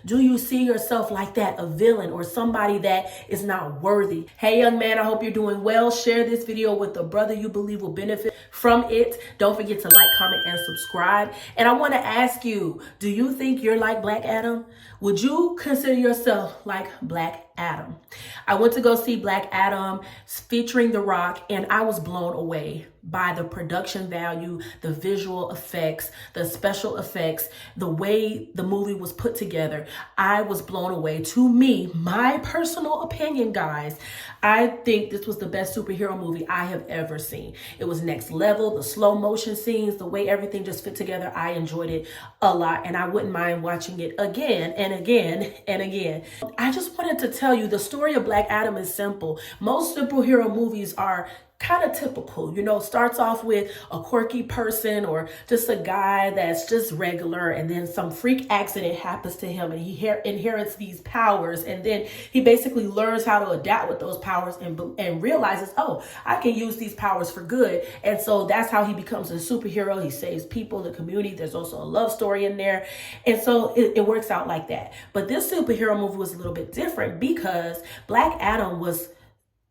Do you see yourself like that, a villain or somebody that is not worthy? Hey, young man, I hope you're doing well. Share this video with a brother you believe will benefit from it. Don't forget to like, comment, and subscribe. And I want to ask you, do you think you're like Black Adam? Would you consider yourself like Black Adam? I went to go see Black Adam featuring The Rock, and I was blown away by the production value, the visual effects, the special effects, the way the movie was put together. I was blown away. To me, my personal opinion, guys, I think this was the best superhero movie I have ever seen. It was next level. The slow motion scenes, the way everything just fit together, I enjoyed it a lot, and I wouldn't mind watching it again and again and again. I just wanted to tell you the story of Black Adam is simple. Most superhero movies are kind of typical, starts off with a quirky person or just a guy that's just regular, and then some freak accident happens to him and he inherits these powers, and then he basically learns how to adapt with those powers and realizes, oh, I can use these powers for good. And so that's how he becomes a superhero. He saves people, the community. There's also a love story in there, and so it works out like that. But this superhero movie was a little bit different because Black Adam was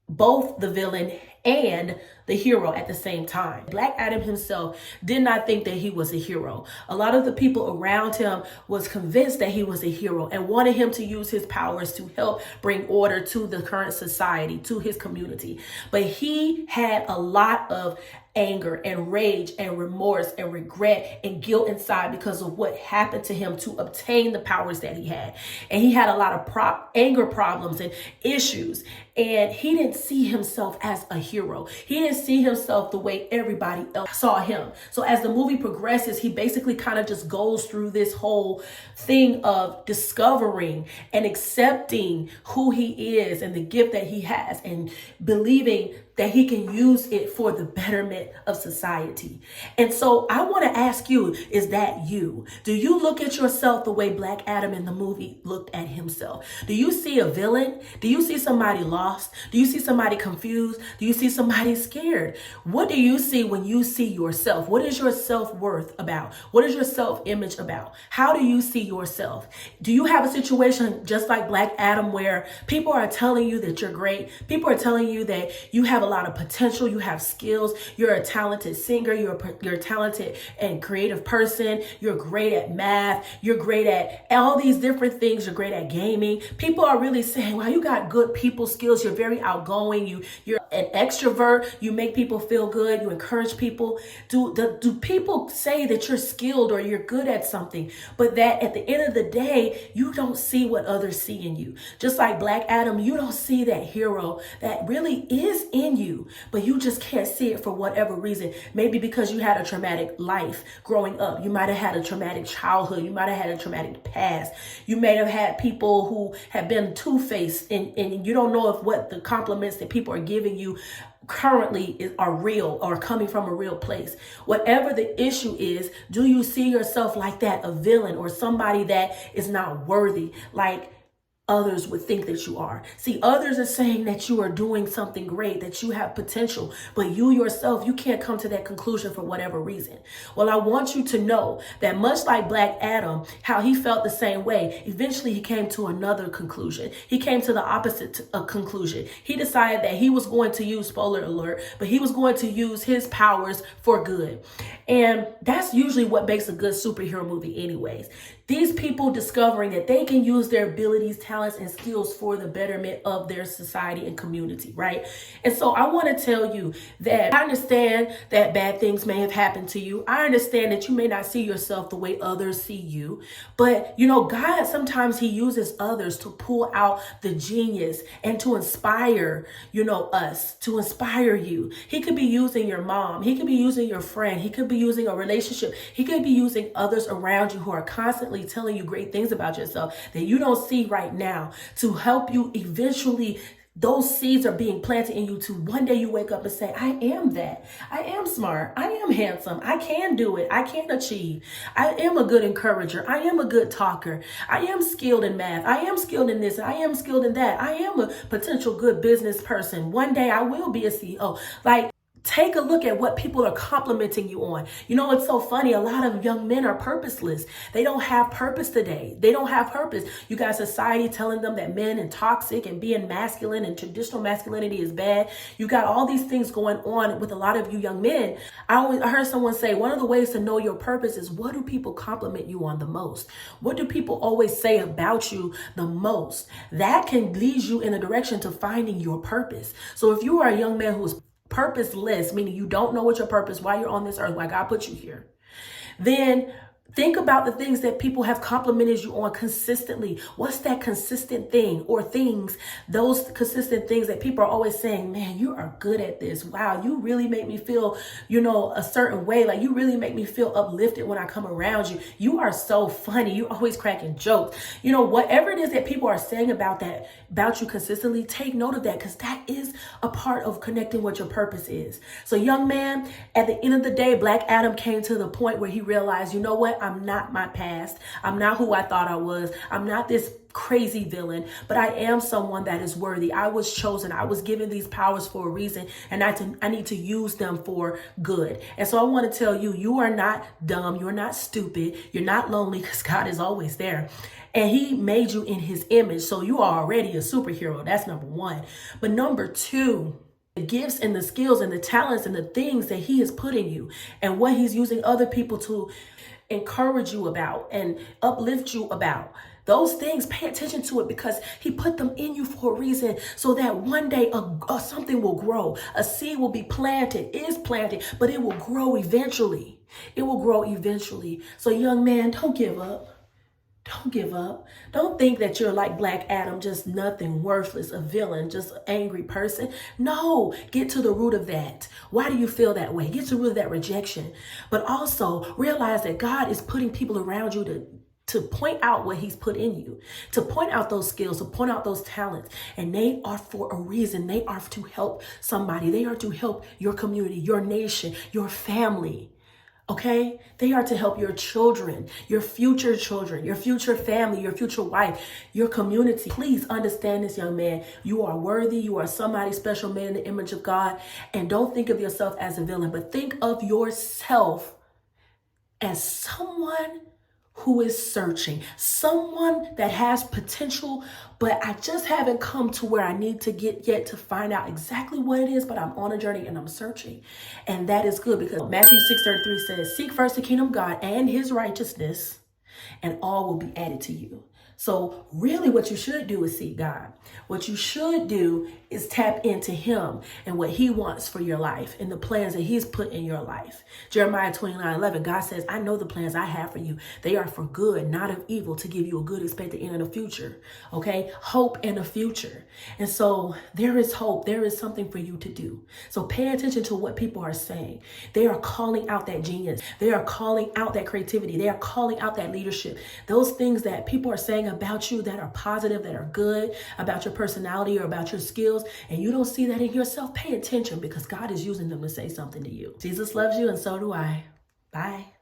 both the villain and the hero at the same time. Black Adam himself did not think that he was a hero. A lot of the people around him was convinced that he was a hero and wanted him to use his powers to help bring order to the current society, to his community. But he had a lot of anger and rage and remorse and regret and guilt inside because of what happened to him to obtain the powers that he had. And he had a lot of anger problems and issues. And he didn't see himself as a hero. He didn't see himself the way everybody else saw him. So as the movie progresses, he basically kind of just goes through this whole thing of discovering and accepting who he is and the gift that he has, and believing that he can use it for the betterment of society. And so I want to ask you, is that you? Do you look at yourself the way Black Adam in the movie looked at himself? Do you see a villain? Do you see somebody lost? Do you see somebody confused? Do you see somebody scared? What do you see when you see yourself? What is your self-worth about? What is your self-image about? How do you see yourself? Do you have a situation just like Black Adam where people are telling you that you're great? People are telling you that you have a lot of potential, you have skills, you're a talented singer, you're a talented and creative person, you're great at math, you're great at all these different things, you're great at gaming. People are really saying, wow, you got good people skills, you're very outgoing, you're an extrovert, you make people feel good, you encourage people. Do people say that you're skilled or you're good at something, but that at the end of the day, you don't see what others see in you? Just like Black Adam, you don't see that hero that really is in you, but you just can't see it for whatever reason. Maybe because you had a traumatic life growing up. You might have had a traumatic childhood. You might have had a traumatic past. You may have had people who have been two-faced, and you don't know if what the compliments that people are giving you currently are real or coming from a real place. Whatever the issue is, do you see yourself like that, a villain or somebody that is not worthy, like others would think that you are? See, others are saying that you are doing something great, that you have potential, but you yourself, you can't come to that conclusion for whatever reason. Well, I want you to know that much like Black Adam, how he felt the same way, eventually he came to another conclusion. He came to the opposite conclusion. He decided that he was going to use, spoiler alert, but he was going to use his powers for good. And that's usually what makes a good superhero movie anyways. These people discovering that they can use their abilities, talents, and skills for the betterment of their society and community, right? And so I want to tell you that I understand that bad things may have happened to you. I understand that you may not see yourself the way others see you. But, God, sometimes he uses others to pull out the genius and to inspire, us, to inspire you. He could be using your mom. He could be using your friend. He could be using a relationship. He could be using others around you who are constantly telling you great things about yourself that you don't see right now, to help you eventually. Those seeds are being planted in you to one day you wake up and say, I am that. I am smart. I am handsome. I can do it. I can achieve. I am a good encourager. I am a good talker. I am skilled in math. I am skilled in this. I am skilled in that. I am a potential good business person. One day I will be a CEO. Like, Take a look at what people are complimenting you on. You know, it's so funny. A lot of young men are purposeless. They don't have purpose today. They don't have purpose. You got society telling them that men and toxic and being masculine and traditional masculinity is bad. You got all these things going on with a lot of you young men. I heard someone say one of the ways to know your purpose is, what do people compliment you on the most? What do people always say about you the most? That can lead you in a direction to finding your purpose. So if you are a young man who is purposeless, meaning you don't know what your purpose, why you're on this earth, why God put you here, then think about the things that people have complimented you on consistently. What's that consistent thing or things, those consistent things that people are always saying, man, you are good at this. Wow, you really make me feel, a certain way. Like, you really make me feel uplifted when I come around you. You are so funny. You're always cracking jokes. Whatever it is that people are saying about you consistently, take note of that, because that is a part of connecting what your purpose is. So young man, at the end of the day, Black Adam came to the point where he realized, you know what? I'm not my past. I'm not who I thought I was. I'm not this crazy villain, but I am someone that is worthy. I was chosen. I was given these powers for a reason, and I need to use them for good. And so I want to tell you, you are not dumb. You're not stupid. You're not lonely, because God is always there. And he made you in his image. So you are already a superhero. That's number one. But number two, the gifts and the skills and the talents and the things that he has put in you, and what he's using other people to encourage you about and uplift you about. Those things, pay attention to it, because he put them in you for a reason, so that one day something will grow. A seed will be planted, is planted, but it will grow eventually. It will grow eventually. So young man, don't give up. Don't give up. Don't think that you're like Black Adam, just nothing, worthless, a villain, just an angry person. No, get to the root of that. Why do you feel that way? Get to the root of that rejection. But also realize that God is putting people around you to point out what he's put in you, to point out those skills, to point out those talents. And they are for a reason. They are to help somebody. They are to help your community, your nation, your family. Okay? They are to help your children, your future family, your future wife, your community. Please understand this, young man. You are worthy. You are somebody special, made in the image of God. And don't think of yourself as a villain, but think of yourself as someone who is searching, someone that has potential, but I just haven't come to where I need to get yet to find out exactly what it is, but I'm on a journey and I'm searching. And that is good, because Matthew 6:33 says, seek first the kingdom of God and his righteousness, and all will be added to you. So really what you should do is seek God. What you should do is tap into him and what he wants for your life and the plans that he's put in your life. Jeremiah 29:11, God says, I know the plans I have for you. They are for good, not of evil, to give you a good expected end in the future. Okay? Hope in the future. And so there is hope. There is something for you to do. So pay attention to what people are saying. They are calling out that genius. They are calling out that creativity. They are calling out that leadership. Those things that people are saying about you that are positive, that are good, about your personality or about your skills, and you don't see that in yourself, pay attention, because God is using them to say something to you. Jesus loves you, and so do I. Bye.